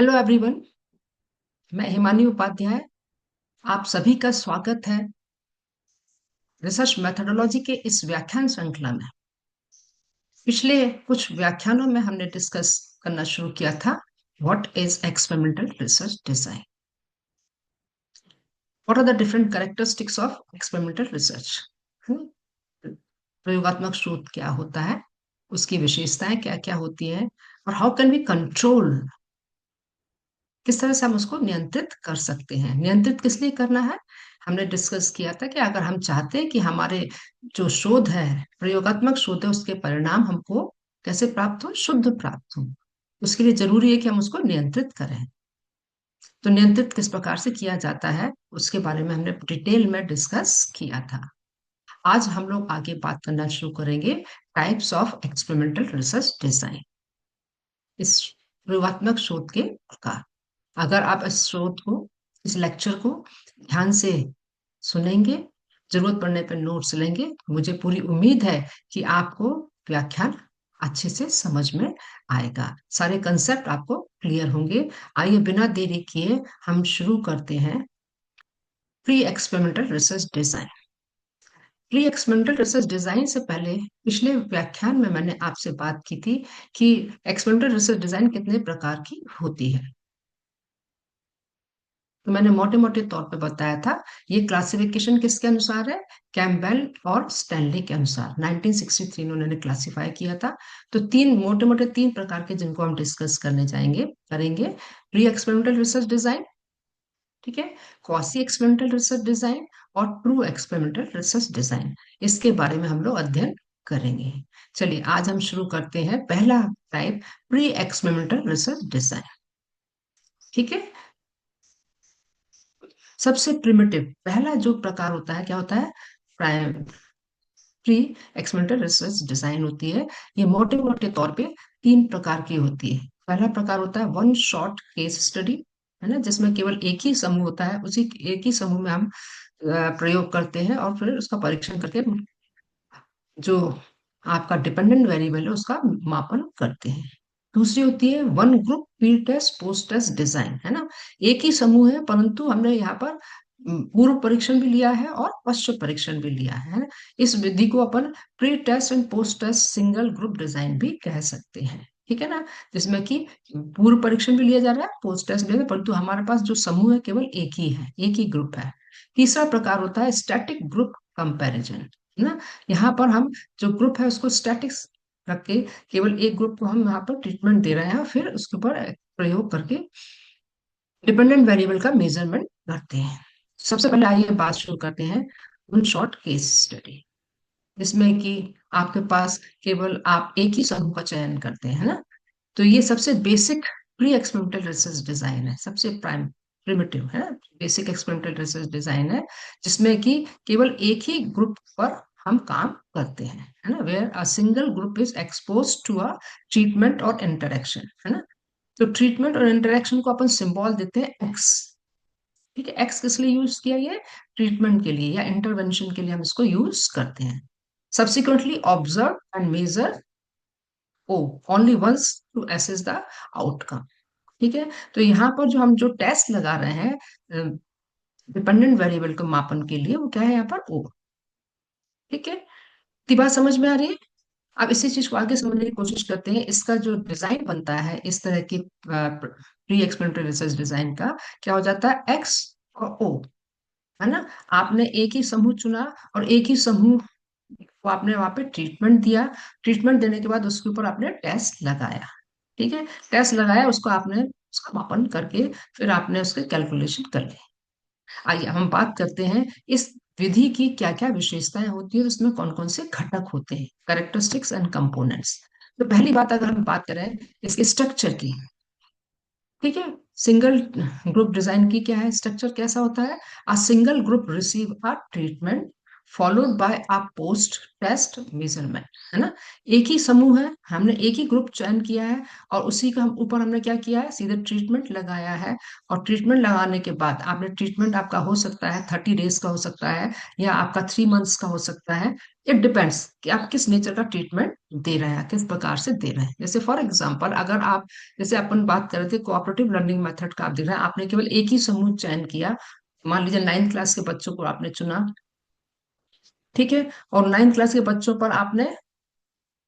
Hello everyone. मैं हिमानी उपाध्याय। आप सभी का स्वागत है रिसर्च मेथोडोलॉजी के इस व्याख्यान श्रृंखला में। पिछले कुछ व्याख्यानों में हमने डिस्कस करना शुरू किया था what is experimental research design, what are the different characteristics of experimental research. प्रयोगात्मक शोध क्या होता है, उसकी विशेषताएं क्या क्या होती हैं, और हाउ कैन वी कंट्रोल, किस तरह से हम उसको नियंत्रित कर सकते हैं। नियंत्रित किस लिए करना है, हमने डिस्कस किया था कि अगर हम चाहते हैं कि हमारे जो शोध है, प्रयोगात्मक शोध है, उसके परिणाम हमको कैसे प्राप्त हो, शुद्ध प्राप्त हो, उसके लिए जरूरी है कि हम उसको नियंत्रित करें। तो नियंत्रित किस प्रकार से किया जाता है उसके बारे में हमने डिटेल में डिस्कस किया था। आज हम लोग आगे बात करना शुरू करेंगे types of experimental research design, इस प्रयोगात्मक शोध के प्रकार। अगर आप इस शोध को, इस लेक्चर को ध्यान से सुनेंगे, जरूरत पड़ने पर नोट्स लेंगे, मुझे पूरी उम्मीद है कि आपको व्याख्यान अच्छे से समझ में आएगा, सारे कंसेप्ट आपको क्लियर होंगे। आइए बिना देरी किए हम शुरू करते हैं pre experimental research design. Pre experimental research design से पहले पिछले व्याख्यान में मैंने आपसे बात की थी कि एक्सपेरिमेंटल रिसर्च डिजाइन कितने प्रकार की होती है। तो मैंने मोटे मोटे तौर पे बताया था, ये क्लासिफिकेशन किसके अनुसार है, कैम्पबेल और स्टैनली के अनुसार 1963 में उन्होंने क्लासिफाई किया था। तो तीन मोटे मोटे तीन प्रकार के जिनको हम डिस्कस करने जाएंगे करेंगे। प्री एक्सपेरिमेंटल रिसर्च डिजाइन, ठीक है, क्वासी एक्सपेरिमेंटल रिसर्च डिजाइन और ट्रू एक्सपेरिमेंटल रिसर्च डिजाइन, इसके बारे में हम लोग अध्ययन करेंगे। चलिए आज हम शुरू करते हैं पहला type, pre experimental research design. ठीक है, सबसे प्रिमिटिव पहला जो प्रकार होता है क्या होता है, प्री एक्सपेरिमेंटल रिसर्च डिजाइन होती है। ये मोटे मोटे तौर पे तीन प्रकार की होती है। पहला प्रकार होता है वन शॉट केस स्टडी, है ना, जिसमें केवल एक ही समूह होता है, उसी एक ही समूह में हम प्रयोग करते हैं और फिर उसका परीक्षण करके जो आपका डिपेंडेंट वेरिएबल है उसका मापन करते हैं। दूसरी होती है one group pre test post test design, है ना, एक ही समूह है परंतु हमने यहाँ पर पूर्व परीक्षण भी लिया है और पश्चात परीक्षण भी लिया है ना? इस विधि को अपन pre test and post test single group design भी कह सकते हैं, ठीक है ना, जिसमें कि पूर्व परीक्षण भी लिया जा रहा है, पोस्ट टेस्ट भी है, परंतु हमारे पास जो समूह है केवल एक ही है, एक ही ग्रुप है। तीसरा प्रकार होता है स्टैटिक ग्रुप कंपैरिजन, है ना, यहाँ पर हम जो ग्रुप है उसको स्टैटिक्स रख के केवल एक ग्रुप को हम यहाँ पर ट्रीटमेंट दे रहे हैं, फिर उसके ऊपर प्रयोग करके डिपेंडेंट वेरिएबल का मेजरमेंट करते हैं। सबसे पहले आइए बात शुरू करते हैं वन शॉट केस स्टडी, जिसमें कि आपके पास केवल आप एक ही समूह का चयन करते हैं ना। तो ये सबसे basic pre experimental research design है, सबसे प्राइम प्रिमिटिव है ना, बेसिक एक्सपेरिमेंटल रिसर्च डिजाइन है, जिसमें कि केवल एक ही ग्रुप पर हम काम करते हैं, है ना, where a single group is expose to a treatment और इंटरेक्शन, है ना। तो ट्रीटमेंट और इंटरेक्शन को अपन सिंबल देते हैं एक्स, ठीक है। एक्स किस लिए यूज किया, ये ट्रीटमेंट के लिए या इंटरवेंशन के लिए हम इसको यूज करते हैं। सब्सिक्वेंटली ऑब्जर्व एंड मेजर ओ only once to assess the outcome, ठीक है। तो यहाँ पर जो हम जो टेस्ट लगा रहे हैं डिपेंडेंट वेरिएबल के मापन के लिए, वो क्या है यहाँ पर ओ, ठीक है। इतनी बात समझ में आ रही है। अब इसी चीज को आगे समझने की कोशिश करते हैं। इसका जो डिजाइन बनता है इस तरह की प्री एक्सपेरिमेंटल रिसर्च डिजाइन का, क्या हो जाता है एक्स और ओ, है ना। आपने एक ही समूह चुना और एक ही समूह को आपने वहां पे ट्रीटमेंट दिया, ट्रीटमेंट देने के बाद उसके ऊपर आपने टेस्ट लगाया, ठीक है। टेस्ट लगाया, उसको आपने उसका मापन करके फिर आपने उसके कैलकुलेशन कर ली। आइए हम बात करते हैं इस विधि की क्या क्या विशेषताएं होती है और उसमें कौन कौन से घटक होते हैं, कैरेक्टरिस्टिक्स एंड कंपोनेंट्स। तो पहली बात अगर हम बात करें इसके स्ट्रक्चर की, ठीक है, सिंगल ग्रुप डिजाइन की क्या है स्ट्रक्चर, कैसा होता है, a single group receive a treatment followed by a post test measurement, है ना। एक ही समूह है, हमने एक ही ग्रुप चयन किया है और उसी का हम ऊपर हमने क्या किया है, सीधे ट्रीटमेंट लगाया है। और ट्रीटमेंट लगाने के बाद आपने ट्रीटमेंट आपका हो सकता है 30 डेज का हो सकता है या आपका 3 मंथ्स का हो सकता है, इट डिपेंड्स कि आप किस नेचर का ट्रीटमेंट दे रहे हैं, किस प्रकार से दे रहे हैं। जैसे फॉर एग्जांपल अगर आप, जैसे अपन बात कर रहे थे कोऑपरेटिव लर्निंग मेथड का, आप देख रहे हैं आपने केवल एक ही समूह चयन किया, मान लीजिए 9th क्लास के बच्चों को आपने चुना, ठीक है, और 9th क्लास के बच्चों पर आपने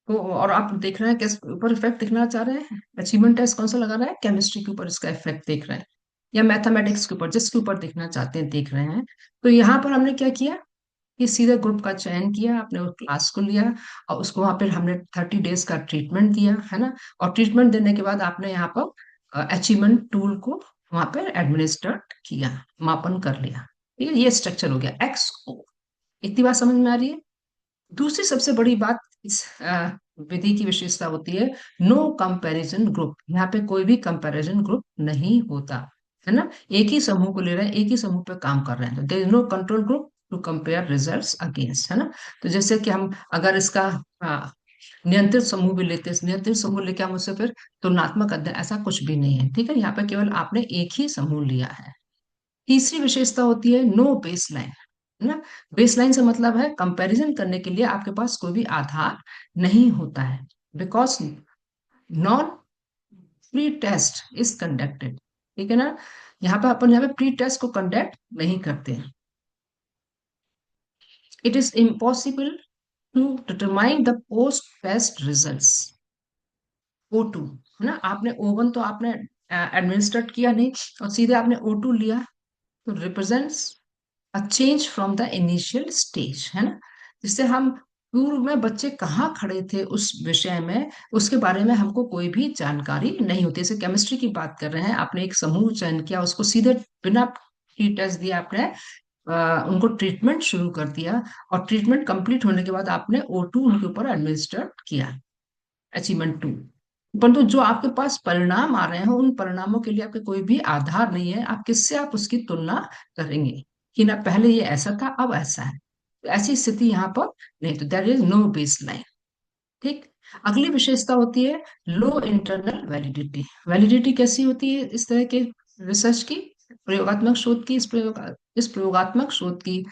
और आप देख रहे हैं किस ऊपर इफेक्ट दिखना चाह रहे हैं, अचीवमेंट टेस्ट कौन सा लगा रहा है, केमिस्ट्री के ऊपर इसका इफेक्ट देख रहे हैं, या मैथमेटिक्स के ऊपर, जिसके ऊपर देखना चाहते हैं देख रहे हैं। तो यहाँ पर हमने क्या किया कि सीधे ग्रुप का चयन किया, आपने उस क्लास को लिया और उसको वहां पर हमने 30 डेज का ट्रीटमेंट दिया, है ना। और ट्रीटमेंट देने के बाद आपने यहाँ पर अचीवमेंट टूल को वहां पर एडमिनिस्टर किया, मापन कर लिया। ठीक है, ये स्ट्रक्चर हो गया XO। इतनी बात समझ में आ रही है। दूसरी सबसे बड़ी बात इस विधि की विशेषता होती है नो कंपैरिजन ग्रुप। यहाँ पे कोई भी कंपैरिजन ग्रुप नहीं होता, है ना। एक ही समूह को ले रहे हैं, एक ही समूह पे काम कर रहे हैं, तो there is no control group to compare results against, है ना। तो जैसे कि हम अगर इसका नियंत्रित समूह भी लेते हैं, नियंत्रित समूह लेके हम उससे फिर तुलनात्मक अध्ययन, ऐसा कुछ भी नहीं है, ठीक है। यहाँ पे केवल आपने एक ही समूह लिया है। तीसरी विशेषता होती है नो बेसलाइन, है ना। बेसलाइन से मतलब है कंपैरिजन करने के लिए आपके पास कोई भी आधार नहीं होता है, because non pre test is conducted, ठीक है ना। यहाँ पे अपन यहाँ पे प्री टेस्ट को कंडक्ट नहीं करते हैं। It is impossible to determine the post test results, O2, है ना। आपने O1 तो आपने एडमिनिस्ट्रेट किया नहीं, और सीधे आपने O2 लिया, तो represents a change from the initial stage, है ना। जिससे हम पूर्व में बच्चे कहाँ खड़े थे उस विषय में, उसके बारे में हमको कोई भी जानकारी नहीं होती। जैसे केमिस्ट्री की बात कर रहे हैं, आपने एक समूह चयन किया, उसको सीधे बिना प्री टेस्ट दिया आपने उनको ट्रीटमेंट शुरू कर दिया, और ट्रीटमेंट कंप्लीट होने के बाद आपने O2 उनके ऊपर एडमिनिस्टर किया, अचीवमेंट 2। परंतु जो आपके पास परिणाम आ रहे हैं, उन परिणामों के लिए आपके कोई भी आधार नहीं है, आप किससे आप उसकी तुलना करेंगे कि ना पहले ये ऐसा था अब ऐसा है। तो ऐसी स्थिति यहाँ पर नहीं, तो there is no baseline. ठीक। अगली विशेषता होती है लो इंटरनल वैलिडिटी। वैलिडिटी कैसी होती है इस तरह के रिसर्च की, प्रयोगात्मक शोध की, इस प्रयोगात्मक शोध की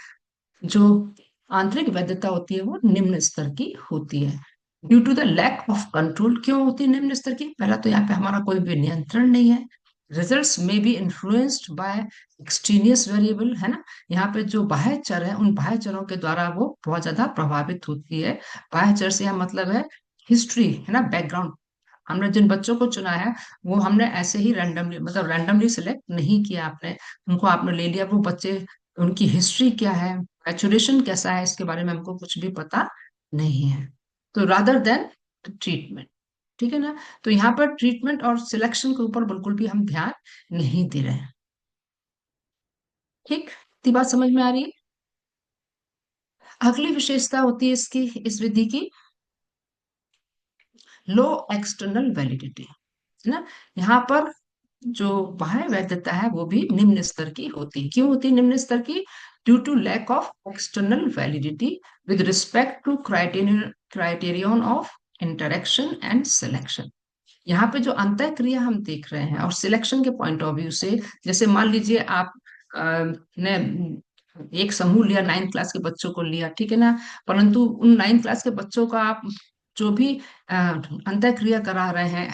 जो आंतरिक वैधता होती है वो निम्न स्तर की होती है, due to the lack of control. क्यों होती है निम्न स्तर की? पहला तो यहाँ पे हमारा कोई भी नियंत्रण नहीं है। रिजल्ट्स में B influenced by extraneous variable, है ना। यहाँ पे जो बाह्य चर है, उन बाह्य चरों के द्वारा वो बहुत ज्यादा प्रभावित होती है। बाह्य चर से यहाँ मतलब है हिस्ट्री, है ना, बैकग्राउंड। हमने जिन बच्चों को चुना है वो हमने ऐसे ही रैंडमली, मतलब रैंडमली सिलेक्ट नहीं किया आपने, उनको आपने ले लिया। वो बच्चे, उनकी हिस्ट्री क्या है, मैचुरेशन कैसा है, इसके बारे में हमको कुछ भी पता नहीं है। तो रादर देन ट्रीटमेंट, ठीक है ना। तो यहाँ पर ट्रीटमेंट और सिलेक्शन के ऊपर बिल्कुल भी हम ध्यान नहीं दे रहे हैं। ठीक, इतनी बात समझ में आ रही है। अगली विशेषता होती है इसकी, इस विधि की, लो एक्सटर्नल वैलिडिटी, है ना। यहाँ पर जो बाह्य वैधता है वो भी निम्न स्तर की होती है। क्यों होती है निम्न स्तर की? Due to lack of external validity with respect to criterion of interaction and selection. यहाँ पे जो अंतः क्रिया हम देख रहे हैं और सिलेक्शन के पॉइंट ऑफ व्यू से, जैसे मान लीजिए आप ने एक समूह लिया, 9th क्लास के बच्चों को लिया, ठीक है ना। परंतु उन 9th क्लास के बच्चों का आप जो भी अंतः क्रिया करा रहे हैं,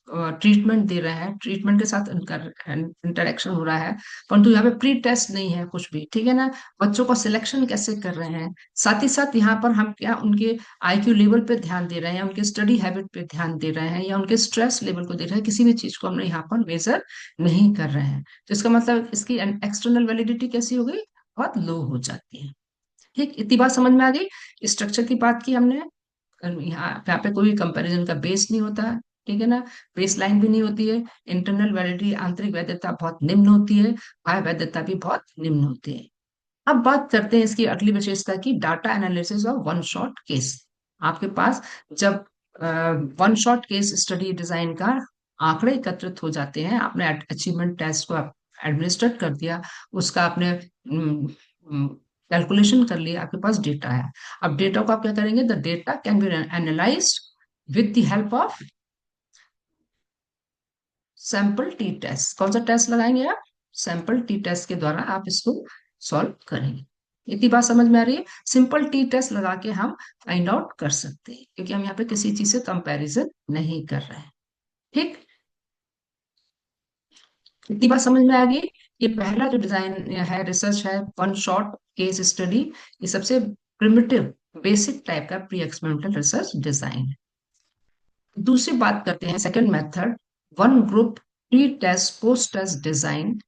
ट्रीटमेंट दे रहे हैं, ट्रीटमेंट के साथ इंटरेक्शन हो रहा है, परंतु यहाँ पे प्री टेस्ट नहीं है कुछ भी, ठीक है ना। बच्चों का सिलेक्शन कैसे कर रहे हैं, साथ ही साथ यहाँ पर हम क्या उनके IQ लेवल पे ध्यान दे रहे हैं, उनके स्टडी हैबिट पे ध्यान दे रहे हैं, या उनके स्ट्रेस लेवल को दे रहे हैं, किसी भी चीज को हमने यहाँ पर मेजर नहीं कर रहे हैं। तो इसका मतलब इसकी एक्सटर्नल वैलिडिटी कैसी हो गई, बहुत लो हो जाती है। ठीक, इतनी बात समझ में आ गई। स्ट्रक्चर की बात की हमने, यहाँ पे कोई कंपैरिजन का बेस नहीं होता है, ठीक है ना। बेस लाइन भी नहीं होती है। इंटरनल वैलिडिटी, आंतरिक वैधता बहुत निम्न होती है, बाह्य वैधता भी बहुत निम्न होती है। अब बात करते हैं इसकी अगली विशेषता की, data analysis of one shot case. आपके पास जब one shot case study design का आंकड़े एकत्रित हो जाते हैं, आपने अचीवमेंट टेस्ट को एडमिनिस्ट्रेट कर दिया, उसका आपने कैलकुलेशन कर लिया, आपके पास डेटा है। अब डेटा को आप क्या करेंगे, the data can be analysed with the help of sample t test. कौन सा टेस्ट लगाएंगे आप? सैंपल टी टेस्ट के द्वारा आप इसको सॉल्व करेंगे। इतनी बात समझ में आ रही है? सिंपल टी टेस्ट लगा के हम फाइंड आउट कर सकते हैं, क्योंकि हम यहाँ पे किसी चीज से कंपैरिजन नहीं कर रहे हैं। ठीक, इतनी बात समझ में आ गई। ये पहला जो डिजाइन है, रिसर्च है, वन शॉट केस स्टडी, ये सबसे प्रिमिटिव बेसिक टाइप का प्री एक्सपेरिमेंटल रिसर्च डिजाइन है। दूसरी बात करते हैं, second method, one group pre test post test design,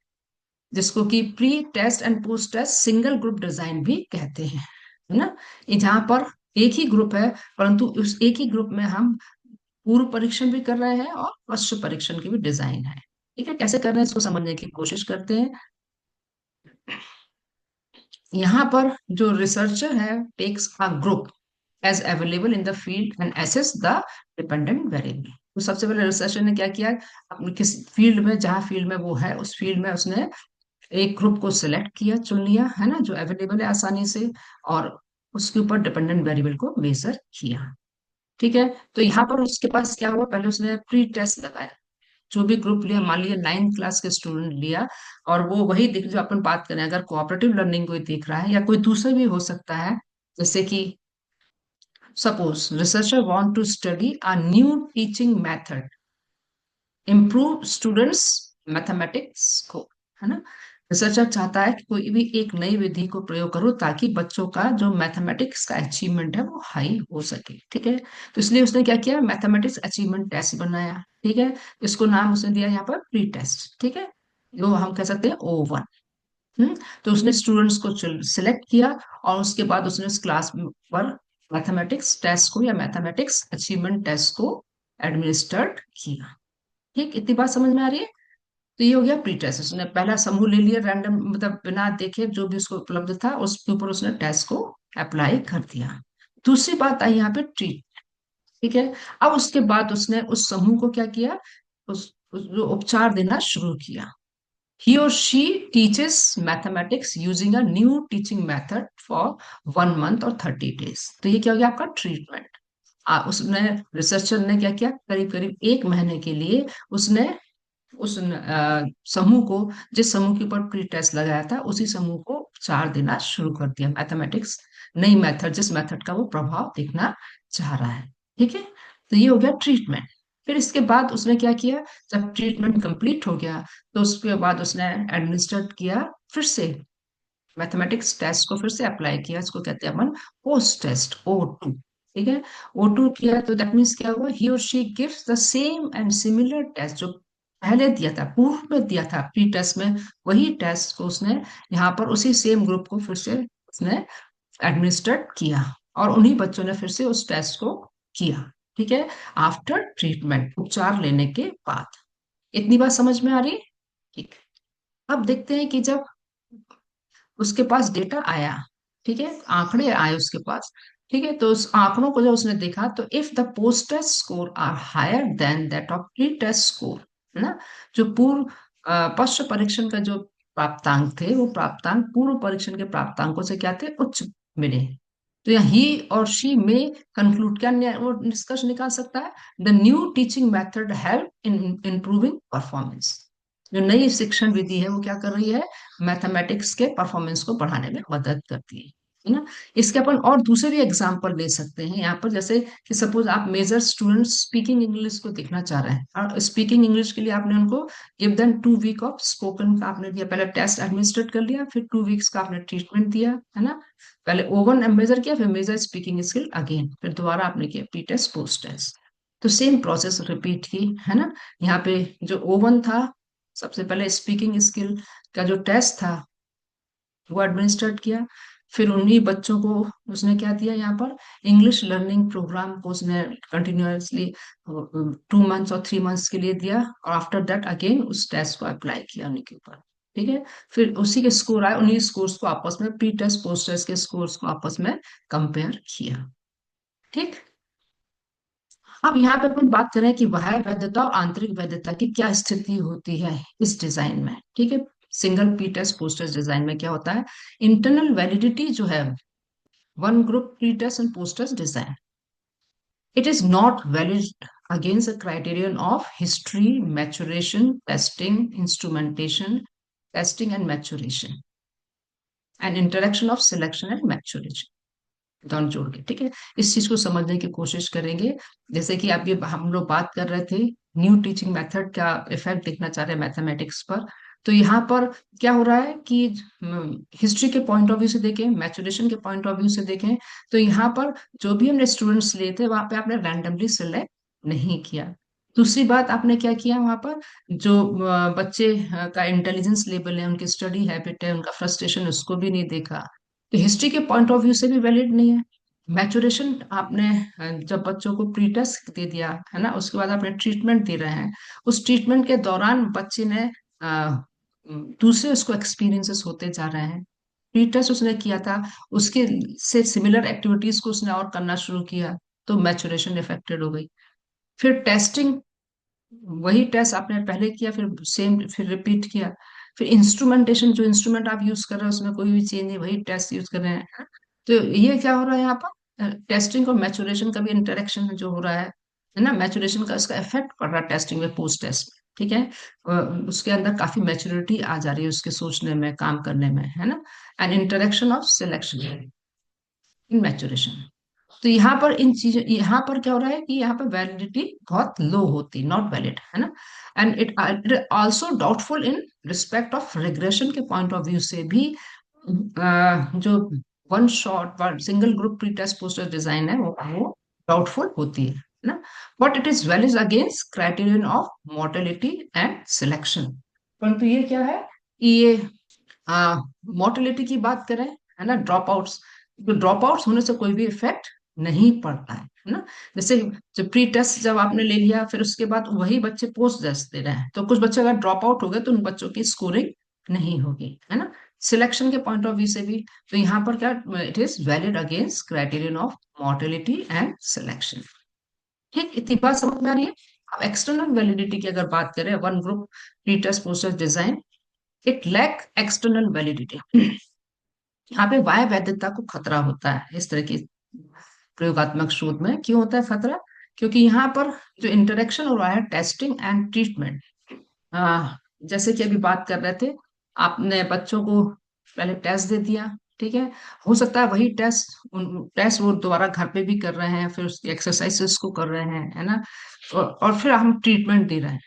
जिसको कि pre test and post test single group design भी कहते हैं, है ना। ये जहां पर एक ही ग्रुप है, परंतु उस एक ही ग्रुप में हम पूर्व परीक्षण भी कर रहे हैं और पश्च परीक्षण की भी डिजाइन है। ठीक है, कैसे कर रहे हैं इसको समझने की कोशिश करते हैं। यहाँ पर जो रिसर्चर है takes a group as available in the field and assess the dependent variable. तो सबसे पहले रिसर्चर ने क्या किया, अपने किस फील्ड में, जहां फील्ड में वो है उस फील्ड में उसने एक ग्रुप को सिलेक्ट किया, चुन लिया, है ना, जो अवेलेबल है आसानी से, और उसके ऊपर डिपेंडेंट वेरिएबल को मेजर किया। ठीक है, तो यहाँ पर उसके पास क्या हुआ, पहले उसने प्री टेस्ट लगाया। जो भी ग्रुप लिया, मान लिया 9th क्लास के स्टूडेंट लिया, और वो वही देख, जो अपन बात करें, अगर कोऑपरेटिव लर्निंग कोई देख रहा है या कोई दूसरा भी हो सकता है, जैसे कि suppose researcher want to study a new teaching method, improve students mathematics को, है ना। रिसर्चर चाहता है कि कोई भी एक नई विधि को प्रयोग करो ताकि बच्चों का जो मैथमेटिक्स का अचीवमेंट है वो हाई हो सके। ठीक है, तो इसलिए उसने क्या किया, मैथमेटिक्स अचीवमेंट टेस्ट बनाया। ठीक है, इसको नाम उसने दिया यहाँ पर प्री टेस्ट। ठीक है, वो हम कह सकते हैं O1। तो उसने स्टूडेंट्स को सिलेक्ट किया, और उसके बाद उसने उस क्लास पर मैथमेटिक्स टेस्ट को या मैथमेटिक्स अचीवमेंट टेस्ट को एडमिनिस्टर्ड किया। ठीक, इतनी बात समझ में आ रही है? तो ये हो गया प्री टेस्ट, उसने पहला समूह ले लिया रैंडम, मतलब बिना देखे जो भी उसको उपलब्ध था उसके ऊपर उसने टेस्ट को अप्लाई कर दिया। दूसरी बात आई यहाँ पे ट्रीट। ठीक है, अब उसके बाद उसने उस समूह को क्या किया, उस जो उपचार देना शुरू किया। He or she teaches mathematics using a new teaching method for 1 month और 30 days। तो ये क्या हो गया आपका ट्रीटमेंट। उसने रिसर्चर ने क्या किया, करीब करीब 1 महीने के लिए उसने उस समूह को, जिस समूह के ऊपर प्री टेस्ट लगाया था, उसी समूह को उपचार देना शुरू कर दिया, मैथमेटिक्स नई मेथड, जिस मेथड का वो प्रभाव देखना चाह रहा है। ठीक है, तो ये हो गया ट्रीटमेंट। फिर इसके बाद उसने क्या किया, जब ट्रीटमेंट कंप्लीट हो गया, तो उसके बाद उसने एडमिनिस्ट्रेट किया फिर से मैथमेटिक्स टेस्ट को, फिर से अप्लाई किया, इसको कहते हैं अपन पोस्ट टेस्ट O2। ठीक है, O2 किया तो दैट मीन्स क्या हुआ, ही और she gives the same and similar test जो पहले दिया था, पूर्व में दिया था प्री टेस्ट में, वही टेस्ट को उसने यहाँ पर उसी सेम ग्रुप को फिर से उसने एडमिनिस्ट्रेट किया, और उन्हीं बच्चों ने फिर से उस टेस्ट को किया। ठीक है, आफ्टर ट्रीटमेंट, उपचार लेने के बाद। इतनी बात समझ में आ रही है? ठीक, अब देखते हैं कि जब उसके पास डेटा आया, ठीक है, आंकड़े आए उसके पास। ठीक है, तो उस आंकड़ों को जब उसने देखा, तो if the post test score are higher than that of pre test score, है ना, जो पूर्व पश्च परीक्षण का जो प्राप्तांक थे, वो प्राप्तांक पूर्व परीक्षण के प्राप्तांकों से क्या थे, उच्च मिले। तो यहाँ ही और शी में कंक्लूड, क्या वो निष्कर्ष निकाल सकता है, the new teaching method help in improving performance. जो नई शिक्षण विधि है वो क्या कर रही है, मैथमेटिक्स के परफॉर्मेंस को बढ़ाने में मदद करती है ना। इसके अपन और दूसरे भी एग्जांपल ले सकते हैं यहाँ पर, जैसे कि सपोज आप मेजर स्टूडेंट्स स्पीकिंग इंग्लिश को देखना चाह रहे हैं, और स्पीकिंग इंग्लिश के लिए आपने उनको give them 2 week of spoken का आपने दिया, पहले टेस्ट एडमिनिस्ट्रेट कर लिया, फिर 2 वीक्स का आपने ट्रीटमेंट दिया, है ना। पहले O1 मेजर किया, फिर मेजर स्पीकिंग स्किल अगेन, फिर दोबारा आपने किया प्री टेस्ट पोस्ट टेस्ट। तो सेम प्रोसेस रिपीट की, है ना। यहाँ पे जो O1 था, सबसे पहले स्पीकिंग स्किल का जो टेस्ट था वो एडमिनिस्ट्रेट किया, फिर उन्हीं बच्चों को उसने क्या दिया, यहाँ पर इंग्लिश लर्निंग प्रोग्राम को उसने कंटिन्यूअसली 2 मंथ्स और 3 मंथ्स के लिए दिया, और आफ्टर दैट अगेन उस टेस्ट को अप्लाई किया उन्हीं के ऊपर। ठीक है, फिर उसी के स्कोर आए, उन्हीं स्कोर्स को आपस में, प्री टेस्ट पोस्ट टेस्ट के स्कोर्स को आपस में कंपेयर किया। ठीक, अब यहाँ पे अपन बात करें कि बाह्य वैधता और आंतरिक वैधता की क्या स्थिति होती है इस डिजाइन में। ठीक है, single pre test post test design में क्या होता है, इंटरनल वैलिडिटी जो है, one group pre test and post test design, it is not valid against the criterion of history, maturation, testing, instrumentation, testing and maturation. And interaction of selection and maturity, दोनों जोड़ के, ठीक है। इस चीज को समझने की कोशिश करेंगे। जैसे कि अभी हम लोग बात कर रहे थे न्यू टीचिंग मेथड का इफेक्ट देखना चाह रहे हैं मैथमेटिक्स पर। तो यहाँ पर क्या हो रहा है कि हिस्ट्री के पॉइंट ऑफ व्यू से देखें, मैचुरेशन के पॉइंट ऑफ व्यू से देखें, तो यहाँ पर जो भी हमने स्टूडेंट्स लिए थे वहां पे आपने रैंडमली सिलेक्ट नहीं किया। दूसरी बात आपने क्या किया वहां पर, जो बच्चे का इंटेलिजेंस लेवल है, उनकी स्टडी हैबिट है, उनका फ्रस्ट्रेशन, उसको भी नहीं देखा। तो हिस्ट्री के पॉइंट ऑफ व्यू से भी वैलिड नहीं है। मैचुरेशन आपने जब बच्चों को प्री टेस्ट दे दिया है ना, उसके बाद आपने ट्रीटमेंट दे रहे हैं, उस ट्रीटमेंट के दौरान बच्चे ने दूसरे उसको एक्सपीरियंसेस होते जा रहे हैं। प्री टेस्ट उसने किया था, उसके से सिमिलर एक्टिविटीज को उसने और करना शुरू किया, तो मैचुरेशन इफेक्टेड हो गई। फिर टेस्टिंग, वही टेस्ट आपने पहले किया, फिर सेम फिर रिपीट किया। फिर इंस्ट्रूमेंटेशन, जो इंस्ट्रूमेंट आप यूज कर रहे हैं उसमें कोई भी चेंज नहीं, वही टेस्ट यूज कर रहे हैं। तो ये क्या हो रहा है यहाँ पर, टेस्टिंग और मैचुरेशन का भी इंटरेक्शन जो हो रहा है ना, मैचुरेशन का इसका इफेक्ट पड़ रहा है टेस्टिंग में, पोस्ट टेस्ट में, ठीक है। उसके अंदर काफी मैच्योरिटी आ जा रही है उसके सोचने में, काम करने में, है ना। And interaction of selection in maturation. तो यहाँ पर इन चीजों, यहाँ पर क्या हो रहा है कि यहाँ पर वैलिडिटी बहुत लो होती, नॉट वैलिड, है ना। And it also doubtful in respect of regression के पॉइंट ऑफ व्यू से भी। जो one shot one single group pre test poster design है वो डाउटफुल होती है ना। But it is valid against criterion of mortality and selection. परंतु ये क्या है कि ये मोर्टेलिटी की बात करें, है ना, ड्रॉप आउट्स, तो ड्रॉप आउट्स होने से कोई भी इफेक्ट नहीं पड़ता है ना। जैसे जब प्री टेस्ट जब आपने ले लिया, फिर उसके बाद वही बच्चे पोस्ट टेस्ट दे रहे हैं, तो कुछ बच्चे अगर ड्रॉप आउट हो गए तो उन बच्चों की स्कोरिंग नहीं होगी, है ना। सिलेक्शन के पॉइंट ऑफ व्यू से भी, तो यहाँ पर क्या, it is valid against criterion of mortality and selection. ठीक, इतनी बात समझ में आ रही है। अब एक्सटर्नल वैलिडिटी की अगर बात करें, one group pre test poster design, it lack external validity. यहाँ पे वाय वैधता को खतरा होता है इस तरह की प्रयोगात्मक शोध में। क्यों होता है खतरा? क्योंकि यहाँ पर जो इंटरेक्शन हो रहा है टेस्टिंग एंड ट्रीटमेंट, जैसे कि अभी बात कर रहे थे, आपने बच्चों को पहले टेस्ट दे दिया, ठीक है। हो सकता है वही टेस्ट वो दोबारा घर पे भी कर रहे हैं, फिर उसकी एक्सरसाइजेस को कर रहे हैं, है ना। और फिर हम ट्रीटमेंट दे रहे हैं,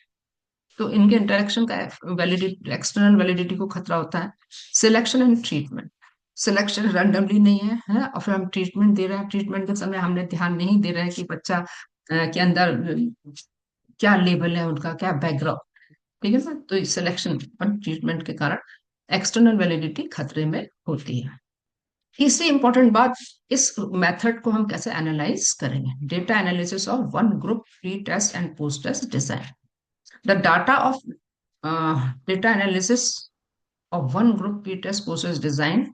तो इनके इंटरेक्शन का वैलिडिटी, एक्सटर्नल वैलिडिटी को खतरा होता है। Selection and treatment, selection randomly नहीं है, और फिर हम ट्रीटमेंट दे रहे हैं, ट्रीटमेंट के समय हमने ध्यान नहीं दे रहे हैं कि बच्चा के अंदर क्या लेवल है, उनका क्या बैकग्राउंड, ठीक है ना। तो सिलेक्शन और ट्रीटमेंट के कारण एक्सटर्नल वैलिडिटी खतरे में होती है। तीसरी इंपॉर्टेंट बात, इस मेथड को हम कैसे एनालाइज करेंगे, data analysis of one group pre test and post test design. The data of data analysis of one group pretest process design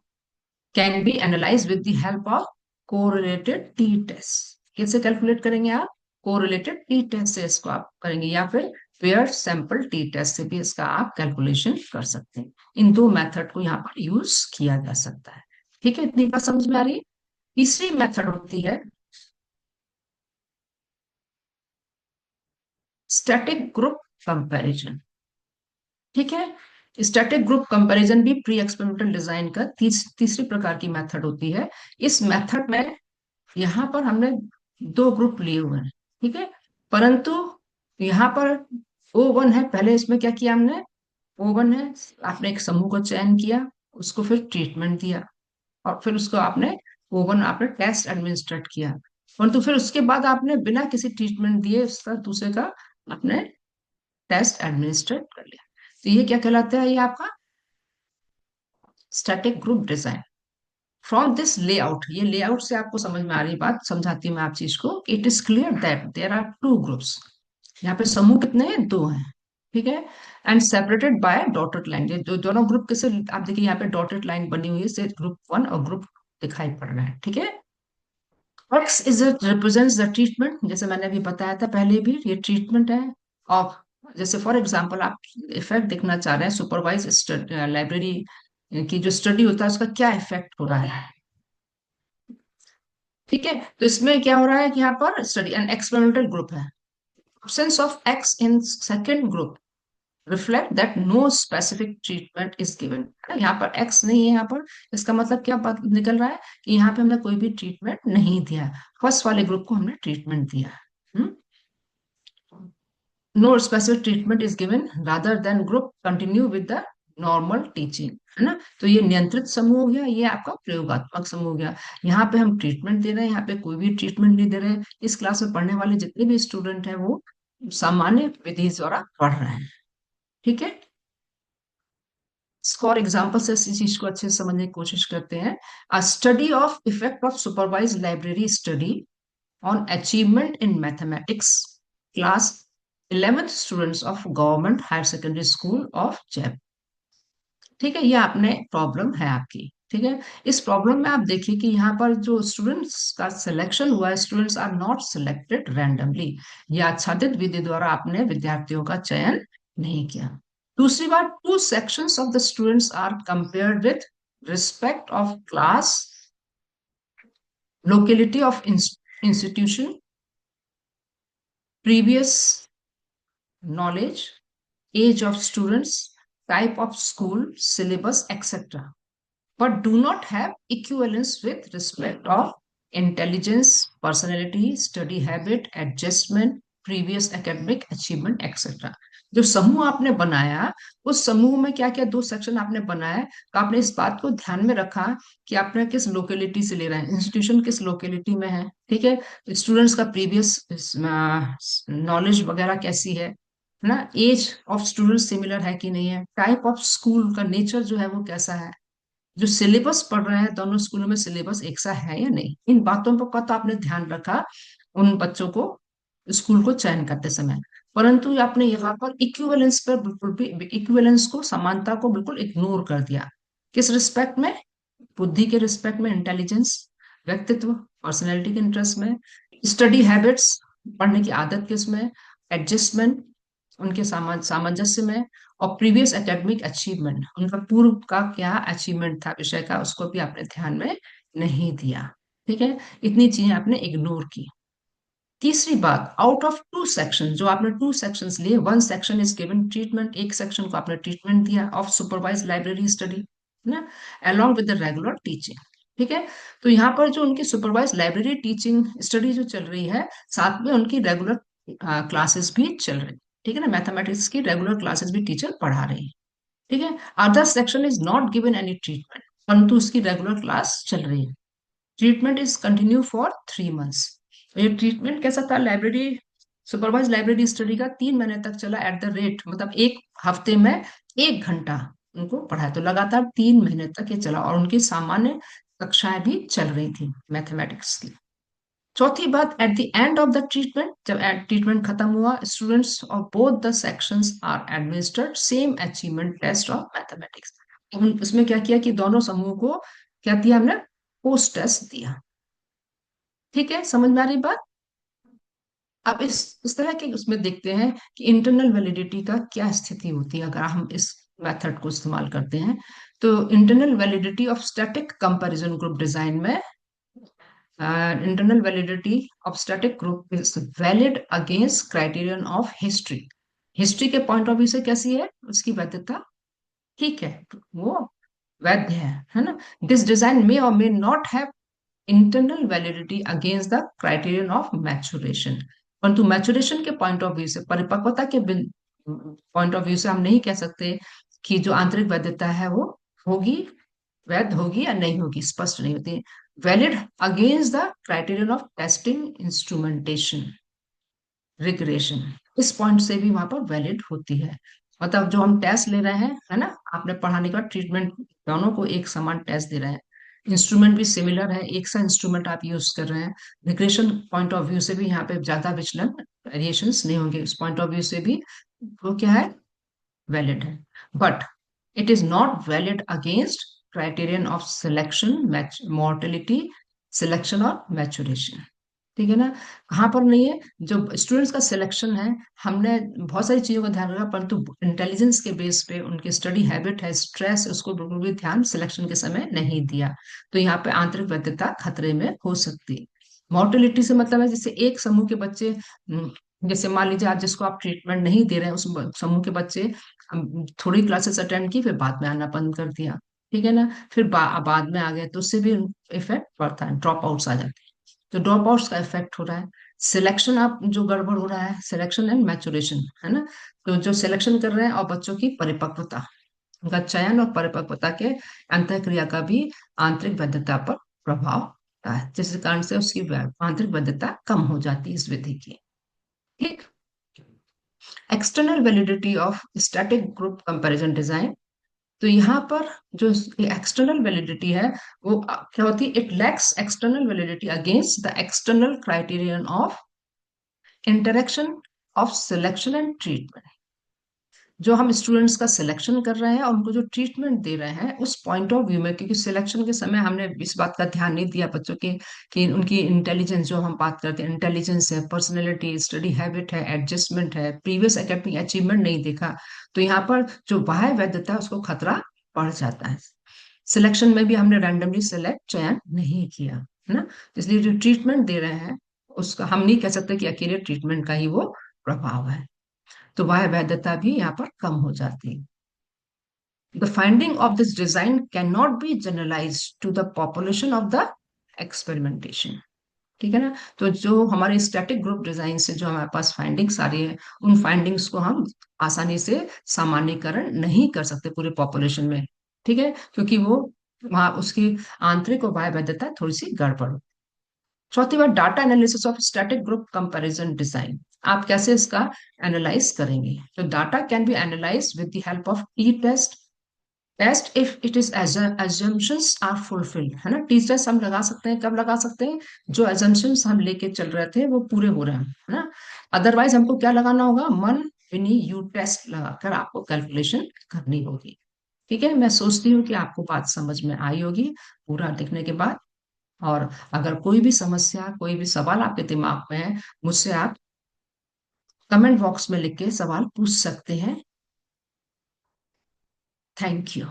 can be analyzed with the help of correlated t-test। कैसे calculate करेंगे आप? Correlated T test से इसको आप करेंगे, या फिर pair sample t test से भी इसका आप कैलकुलेशन कर सकते हैं। इन दो मेथड को यहाँ पर यूज किया जा सकता है, ठीक है। इतनी बात समझ में आ रही है। तीसरी मेथड होती है स्टैटिक ग्रुप कंपैरिजन, ठीक है। स्टैटिक ग्रुप कंपैरिजन भी प्री एक्सपेरिमेंटल डिजाइन का तीसरी प्रकार की मेथड होती है। इस मेथड में यहाँ पर हमने दो ग्रुप लिए हुए हैं, ठीक है। परंतु यहाँ पर O1 है, पहले इसमें क्या किया हमने, O1 है, आपने एक समूह को चयन किया, उसको फिर ट्रीटमेंट दिया, और फिर उसको आपने O1 आपने टेस्ट एडमिनिस्ट्रेट किया। परंतु फिर उसके बाद आपने बिना किसी ट्रीटमेंट दिए उसका दूसरे का आपने टेस्ट एडमिनिस्ट्रेट कर लिया। तो ये क्या कहलाता है, ये आपका static group design. From this layout, ये लेआउट से आपको समझ में आ रही बात, समझाती हूँ मैं आप चीज को। It is clear that there are two groups, यहाँ पे समूह कितने हैं, दो हैं, ठीक है। And separated by dotted line, जो दोनों ग्रुप किसे, आप देखिए यहाँ पे डॉटेड लाइन बनी हुई है, से ग्रुप वन और ग्रुप दिखाई पड़ रहा है, ठीक है। X is represents the treatment, जैसे मैंने अभी बताया था पहले भी, ये ट्रीटमेंट है। और जैसे फॉर एग्जांपल आप इफेक्ट देखना चाह रहे हैं सुपरवाइज लाइब्रेरी की जो स्टडी होता है उसका क्या इफेक्ट हो रहा है, ठीक है। तो इसमें क्या हो रहा है कि यहाँ पर स्टडी एंड एक्सपेरिमेंटल ग्रुप है, absence of x in second group reflect that no specific treatment is given. यहाँ पर एक्स नहीं है यहाँ पर, इसका मतलब क्या बात निकल रहा है कि यहाँ पे हमने कोई भी ट्रीटमेंट नहीं दिया, फर्स्ट वाले ग्रुप को हमने ट्रीटमेंट दिया। No specific treatment is given rather than group continue with the normal teaching, है ना। तो ये नियंत्रित समूह हो गया, ये आपका प्रयोगात्मक समूह हो गया। यहाँ पे हम ट्रीटमेंट दे रहे हैं, यहाँ पे कोई भी ट्रीटमेंट नहीं दे रहे हैं। इस क्लास में पढ़ने वाले जितने भी स्टूडेंट हैं वो सामान्य विधि द्वारा पढ़ रहे हैं। ठीक है, इसको और एग्जाम्पल से इस चीज को अच्छे से समझने की कोशिश करते हैं। A study of effect of supervise library study on achievement in mathematics class 11th students of government higher secondary school of Jaipur. ठीक है, ये आपने प्रॉब्लम है आपकी। ठीक है, इस प्रॉब्लम में आप देखिए कि यहाँ पर जो स्टूडेंट्स का सिलेक्शन हुआ है, students are not selected randomly, या आच्छादित विधि द्वारा आपने विद्यार्थियों का चयन नहीं किया। दूसरी बात, two sections of the students are compared with respect of class, locality of institution, previous knowledge, age of students, type of school, syllabus, etc. But do not have equivalence with respect of intelligence, personality, study habit, adjustment, previous academic achievement, etc. जो समूह आपने बनाया, उस समूह में क्या क्या दो सेक्शन आपने बनाया, तो आपने इस बात को ध्यान में रखा कि आपने किस लोकेलिटी से ले रहे हैं, इंस्टीट्यूशन किस लोकेलिटी में है। ठीक है, स्टूडेंट्स का प्रीवियस नॉलेज वगैरह कैसी है ना, एज ऑफ स्टूडेंट सिमिलर है कि नहीं है, टाइप ऑफ स्कूल का नेचर जो है वो कैसा है, जो सिलेबस पढ़ रहे हैं दोनों स्कूलों में सिलेबस एक सा है या नहीं। इन बातों पर का तो आपने ध्यान रखा उन बच्चों को स्कूल को चयन करते समय। परंतु आपने यहाँ पर इक्विवेलेंस पर बिल्कुल भी, इक्विवेलेंस को, समानता को बिल्कुल इग्नोर कर दिया। किस रिस्पेक्ट में? बुद्धि के रिस्पेक्ट में, इंटेलिजेंस, व्यक्तित्व, पर्सनैलिटी के इंटरेस्ट में, स्टडी हैबिट्स, पढ़ने की आदत किस में, एडजस्टमेंट, उनके सामंजस्य में, और प्रीवियस एकेडमिक अचीवमेंट, उनका पूर्व का क्या अचीवमेंट था विषय का, उसको भी आपने ध्यान में नहीं दिया। ठीक है, इतनी चीजें आपने इग्नोर की। तीसरी बात, आउट ऑफ टू सेक्शन, जो आपने टू सेक्शंस लिए, one section is given treatment, एक सेक्शन को आपने ट्रीटमेंट दिया ऑफ सुपरवाइज लाइब्रेरी स्टडी ना, along with the regular teaching. ठीक है, तो यहाँ पर जो उनकी सुपरवाइज लाइब्रेरी टीचिंग स्टडी जो चल रही है, साथ में उनकी रेगुलर क्लासेस भी चल रही। ठीक है ना, मैथमेटिक्स की रेगुलर क्लासेस भी टीचर पढ़ा रही है। ठीक है, other section is not given any treatment, परंतु उसकी रेगुलर क्लास चल रही है। Treatment is continue for 3 months. ये ट्रीटमेंट कैसा था? लाइब्रेरी सुपरवाइज लाइब्रेरी स्टडी का 3 महीने तक चला, एट द रेट मतलब एक हफ्ते में 1 घंटा उनको पढ़ाया, तो लगातार 3 महीने तक ये चला, और उनकी सामान्य कक्षाएं भी चल रही थी मैथमेटिक्स की। चौथी बात, at the end of the treatment, जब ट्रीटमेंट खत्म हुआ, students of both the sections are administered same achievement test of mathematics. उसमें क्या किया कि दोनों समूह को क्या दिया हमने? पोस्ट टेस्ट दिया। ठीक है, समझ में आ रही बात? अब इस तरह के उसमें देखते हैं कि इंटरनल वैलिडिटी का क्या स्थिति होती है अगर हम इस मेथड को इस्तेमाल करते हैं। तो internal validity of static comparison group design में, internal validity of static group is valid against criterion of history. History के पॉइंट ऑफ व्यू से कैसी है उसकी वैधता? ठीक है, वो वैध है ना। दिस डिजाइन मे और may not have internal validity against the criterion of maturation, परंतु मैचुरेशन के पॉइंट ऑफ व्यू से, परिपक्वता के पॉइंट ऑफ व्यू से हम नहीं कह सकते कि जो आंतरिक वैधता है वो होगी, वैध होगी या नहीं होगी, स्पष्ट नहीं होती। Valid against the criterion of testing instrumentation regression, इस पॉइंट से भी वहां पर वैलिड होती है। मतलब जो हम टेस्ट ले रहे हैं, है ना, आपने पढ़ाने का ट्रीटमेंट, दोनों को एक समान टेस्ट दे रहे हैं, इंस्ट्रूमेंट भी सिमिलर है, एक सा इंस्ट्रूमेंट आप यूज कर रहे हैं, रिग्रेशन पॉइंट ऑफ व्यू से भी यहाँ पे ज्यादा विचलन, वेरिएशंस नहीं होंगे, उस पॉइंट ऑफ व्यू से भी वो क्या है? वैलिड है। But it is not valid against criterion of selection, mortality, selection और मैचुरेशन। ठीक है ना, कहाँ पर नहीं है? जो स्टूडेंट्स का सिलेक्शन है, हमने बहुत सारी चीजों का ध्यान रखा, परंतु इंटेलिजेंस के बेस पे, उनकी स्टडी हैबिट है, स्ट्रेस, उसको बिल्कुल भी ध्यान सिलेक्शन के समय नहीं दिया, तो यहाँ पे आंतरिक वैधता खतरे में हो सकती है। मोर्टेलिटी से मतलब है जैसे एक समूह के बच्चे जैसे मान लीजिए आज जिसको आप ट्रीटमेंट नहीं दे रहे हैं, उस समूह के बच्चे थोड़ी क्लासेस अटेंड की, फिर बाद में आना बंद कर दिया, ठीक है ना, फिर बाद में आ गए, तो उससे भी इफेक्ट पड़ता है, ड्रॉप आउट्स आ जाते हैं। तो ड्रॉप आउट्स का इफेक्ट हो रहा है। सिलेक्शन आप जो गड़बड़ हो रहा है, सिलेक्शन एंड मैचुरेशन, है ना। तो जो सिलेक्शन कर रहे हैं, और बच्चों की परिपक्वता, उनका चयन और परिपक्वता के अंतःक्रिया का भी आंतरिक वैधता पर प्रभाव पड़ता है, जिस कारण से उसकी आंतरिक वैधता कम हो जाती है इस विधि की। ठीक। External validity of static group comparison design. तो यहाँ पर जो एक्सटर्नल वैलिडिटी है, वो क्या होती है, it lacks external validity against the external criterion of interaction of selection and treatment. जो हम स्टूडेंट्स का सिलेक्शन कर रहे हैं और उनको जो ट्रीटमेंट दे रहे हैं, उस पॉइंट ऑफ व्यू में, क्योंकि सिलेक्शन के समय हमने इस बात का ध्यान नहीं दिया बच्चों के, कि उनकी इंटेलिजेंस, जो हम बात करते हैं इंटेलिजेंस है, पर्सनैलिटी, स्टडी हैबिट है, एडजस्टमेंट है, प्रीवियस एकेडमिक अचीवमेंट नहीं देखा, तो यहाँ पर जो बाह्य वैधता है उसको खतरा पड़ जाता है। सिलेक्शन में भी हमने रैंडमली सिलेक्ट, चयन नहीं किया, है ना। इसलिए जो ट्रीटमेंट दे रहे हैं, उसका हम नहीं कह सकते कि अकेले ट्रीटमेंट का ही वो प्रभाव है, तो वह वैधता भी यहाँ पर कम हो जाती है। The finding of this design cannot be generalized to the population of the experimentation. ठीक है ना। तो जो हमारे स्टैटिक ग्रुप डिजाइन से जो हमारे पास फाइंडिंग्स आ रही है, उन फाइंडिंग्स को हम आसानी से सामान्यकरण नहीं कर सकते पूरे पॉपुलेशन में, ठीक है, क्योंकि वो वहाँ उसकी आंतरिक और बाह्य वैधता थोड़ी सी गड़बड़ हो। चौथी बात, data analysis of static group comparison design. आप कैसे इसका एनालाइज करेंगे? तो data can be analyse with the help of t test, best if it is assumptions are fulfilled, है ना। टीचर्स हम लगा सकते हैं, कब लगा सकते हैं? जो assumptions हम लेके चल रहे थे वो पूरे हो रहे हैं, है ना। अदरवाइज हमको क्या लगाना होगा? मन विनी यू टेस्ट लगाकर आपको कैलकुलेशन करनी होगी। ठीक है, मैं सोचती हूँ कि आपको बात समझ में आई होगी पूरा देखने के बाद। और अगर कोई भी समस्या, कोई भी सवाल आपके दिमाग में है, मुझसे आप कमेंट बॉक्स में लिख के सवाल पूछ सकते हैं। Thank you.